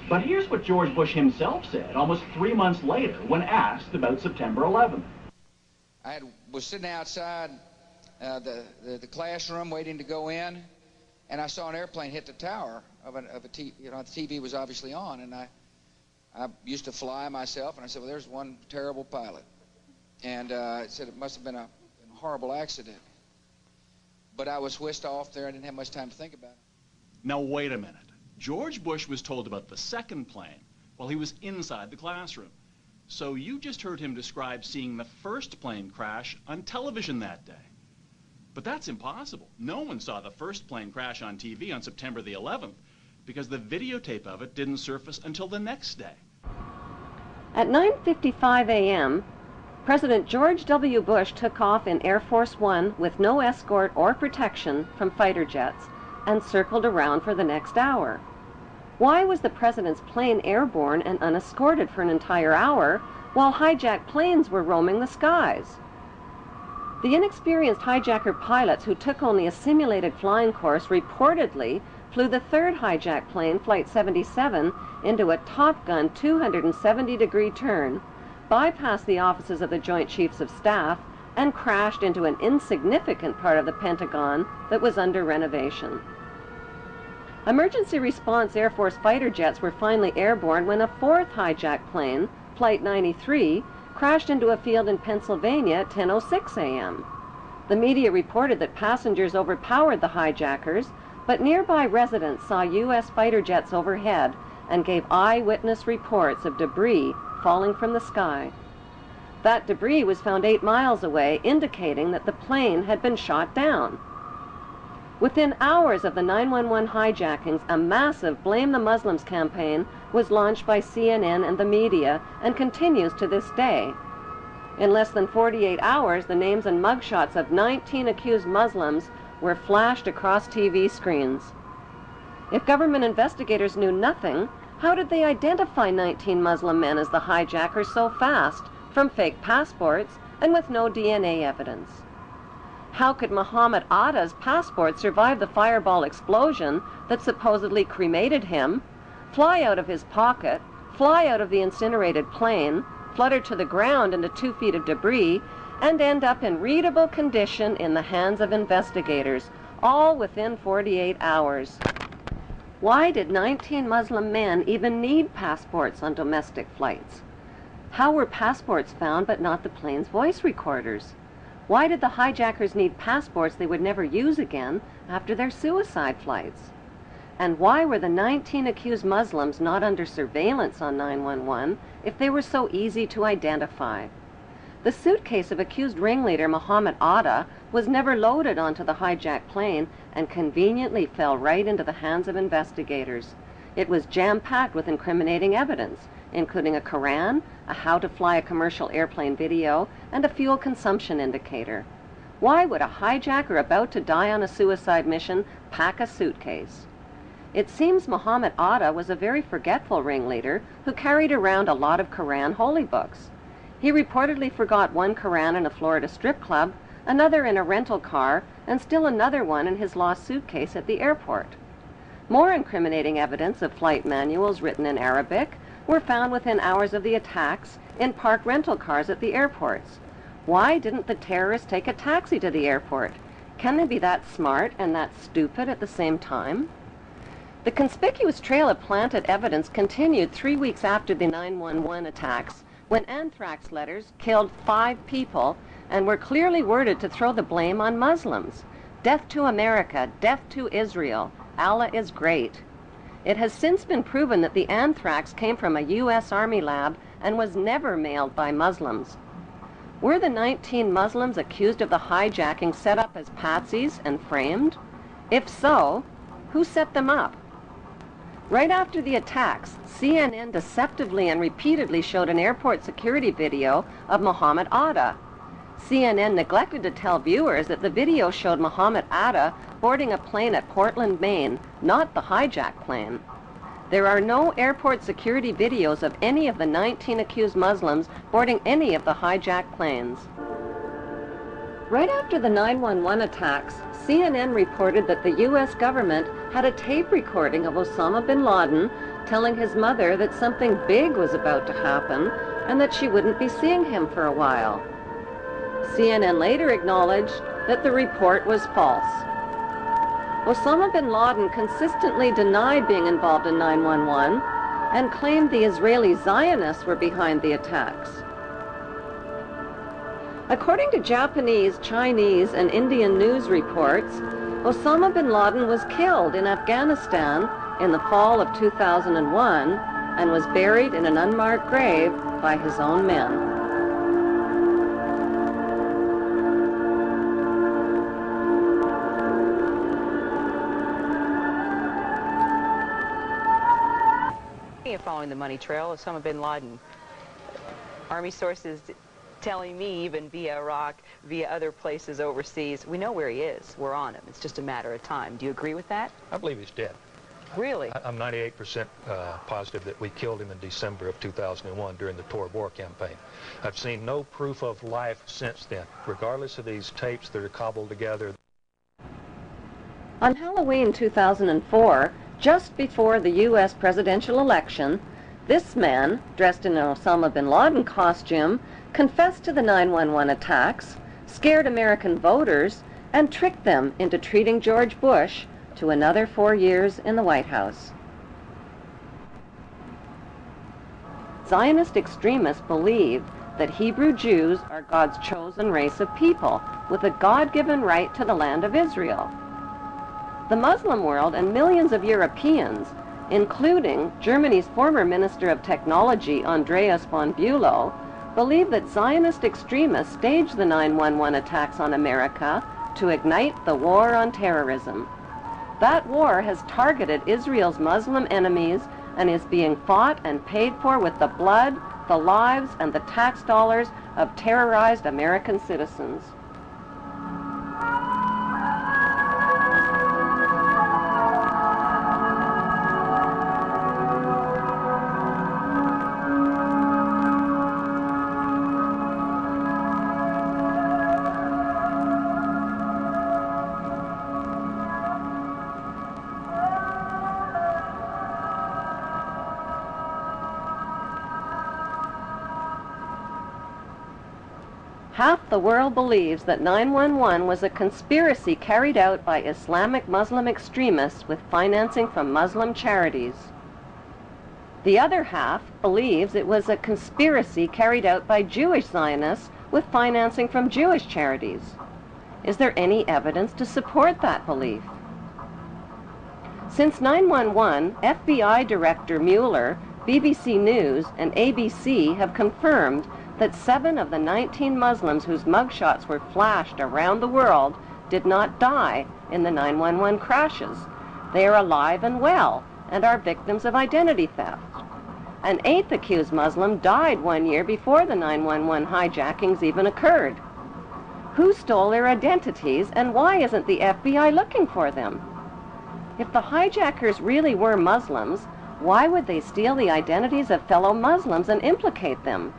But here's what George Bush himself said almost 3 months later when asked about September 11th. Was sitting outside the classroom waiting to go in, and I saw an airplane hit the tower of a TV. You know, the TV was obviously on, and I used to fly myself, and I said, well, there's one terrible pilot. And it said it must have been a horrible accident. But I was whisked off there. I didn't have much time to think about it. Now, wait a minute. George Bush was told about the second plane while he was inside the classroom. So you just heard him describe seeing the first plane crash on television that day. But that's impossible. No one saw the first plane crash on TV on September the 11th because the videotape of it didn't surface until the next day. At 9:55 a.m., President George W. Bush took off in Air Force One with no escort or protection from fighter jets and circled around for the next hour. Why was the president's plane airborne and unescorted for an entire hour while hijacked planes were roaming the skies? The inexperienced hijacker pilots who took only a simulated flying course reportedly flew the third hijacked plane, Flight 77, into a Top Gun 270-degree turn, bypassed the offices of the Joint Chiefs of Staff, and crashed into an insignificant part of the Pentagon that was under renovation. Emergency response Air Force fighter jets were finally airborne when a fourth hijacked plane, Flight 93, crashed into a field in Pennsylvania at 10:06 a.m. The media reported that passengers overpowered the hijackers, but nearby residents saw U.S. fighter jets overhead and gave eyewitness reports of debris falling from the sky. That debris was found 8 miles away, indicating that the plane had been shot down. Within hours of the 911 hijackings, a massive Blame the Muslims campaign was launched by CNN and the media and continues to this day. In less than 48 hours, the names and mugshots of 19 accused Muslims were flashed across TV screens. If government investigators knew nothing, how did they identify 19 Muslim men as the hijackers so fast, from fake passports and with no DNA evidence? How could Muhammad Atta's passport survive the fireball explosion that supposedly cremated him, fly out of his pocket, fly out of the incinerated plane, flutter to the ground into 2 feet of debris, and end up in readable condition in the hands of investigators, all within 48 hours? Why did 19 Muslim men even need passports on domestic flights? How were passports found but not the plane's voice recorders? Why did the hijackers need passports they would never use again after their suicide flights? And why were the 19 accused Muslims not under surveillance on 911 if they were so easy to identify? The suitcase of accused ringleader Muhammad Atta was never loaded onto the hijacked plane and conveniently fell right into the hands of investigators. It was jam-packed with incriminating evidence, including a Quran, a how to fly a commercial airplane video, and a fuel consumption indicator. Why would a hijacker about to die on a suicide mission pack a suitcase? It seems Muhammad Atta was a very forgetful ringleader who carried around a lot of Quran holy books. He reportedly forgot one Quran in a Florida strip club, another in a rental car, and still another one in his lost suitcase at the airport. More incriminating evidence of flight manuals written in Arabic were found within hours of the attacks in parked rental cars at the airports. Why didn't the terrorists take a taxi to the airport? Can they be that smart and that stupid at the same time? The conspicuous trail of planted evidence continued 3 weeks after the 911 attacks, when anthrax letters killed 5 people and were clearly worded to throw the blame on Muslims. Death to America, death to Israel, Allah is great. It has since been proven that the anthrax came from a U.S. Army lab and was never mailed by Muslims. Were the 19 Muslims accused of the hijacking set up as patsies and framed? If so, who set them up? Right after the attacks, CNN deceptively and repeatedly showed an airport security video of Muhammad Atta. CNN neglected to tell viewers that the video showed Muhammad Atta boarding a plane at Portland, Maine, not the hijacked plane. There are no airport security videos of any of the 19 accused Muslims boarding any of the hijacked planes. Right after the 911 attacks, CNN reported that the U.S. government had a tape recording of Osama bin Laden telling his mother that something big was about to happen and that she wouldn't be seeing him for a while. CNN later acknowledged that the report was false. Osama bin Laden consistently denied being involved in 9/11 and claimed the Israeli Zionists were behind the attacks. According to Japanese, Chinese, and Indian news reports, Osama bin Laden was killed in Afghanistan in the fall of 2001 and was buried in an unmarked grave by his own men. Following the money trail, Osama bin Laden. Army sources telling me, even via Iraq, via other places overseas, we know where he is. We're on him. It's just a matter of time. Do you agree with that? I believe he's dead. Really? I'm 98% positive that we killed him in December of 2001 during the Tor War campaign. I've seen no proof of life since then, regardless of these tapes that are cobbled together. On Halloween 2004, just before the U.S. presidential election, this man, dressed in an Osama bin Laden costume, confessed to the 9/11 attacks, scared American voters, and tricked them into treating George Bush to another 4 years in the White House. Zionist extremists believe that Hebrew Jews are God's chosen race of people with a God-given right to the land of Israel. The Muslim world and millions of Europeans, including Germany's former Minister of Technology, Andreas von Bülow, believe that Zionist extremists staged the 9/11 attacks on America to ignite the war on terrorism. That war has targeted Israel's Muslim enemies and is being fought and paid for with the blood, the lives, and the tax dollars of terrorized American citizens. Half the world believes that 9/11 was a conspiracy carried out by Islamic Muslim extremists with financing from Muslim charities. The other half believes it was a conspiracy carried out by Jewish Zionists with financing from Jewish charities. Is there any evidence to support that belief? Since 9/11, FBI Director Mueller, BBC News, and ABC have confirmed that 7 of the 19 Muslims whose mugshots were flashed around the world did not die in the 9/11 crashes. They are alive and well and are victims of identity theft. An 8th accused Muslim died 1 year before the 9/11 hijackings even occurred. Who stole their identities, and why isn't the FBI looking for them? If the hijackers really were Muslims, why would they steal the identities of fellow Muslims and implicate them?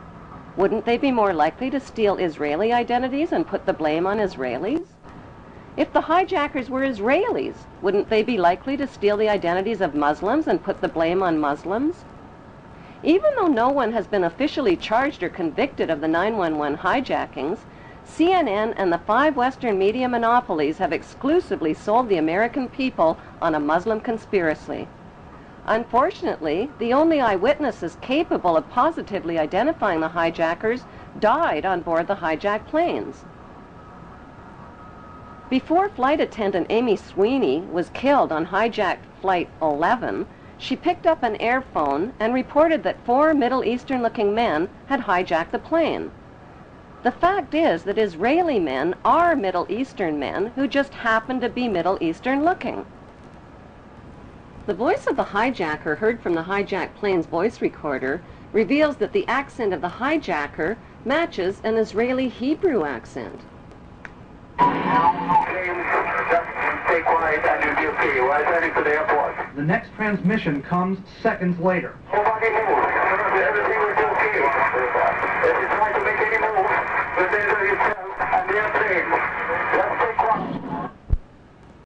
Wouldn't they be more likely to steal Israeli identities and put the blame on Israelis? If the hijackers were Israelis, wouldn't they be likely to steal the identities of Muslims and put the blame on Muslims? Even though no one has been officially charged or convicted of the 9/11 hijackings, CNN and the 5 Western media monopolies have exclusively sold the American people on a Muslim conspiracy. Unfortunately, the only eyewitnesses capable of positively identifying the hijackers died on board the hijacked planes. Before flight attendant Amy Sweeney was killed on hijacked Flight 11, she picked up an airphone and reported that 4 Middle Eastern-looking men had hijacked the plane. The fact is that Israeli men are Middle Eastern men who just happen to be Middle Eastern-looking. The voice of the hijacker heard from the hijacked plane's voice recorder reveals that the accent of the hijacker matches an Israeli Hebrew accent. Stay quiet and you'll be okay. We're heading to the airport. The next transmission comes seconds later. Nobody move. Everything will be okay. If you try to make any move, the danger yourself and the airplane.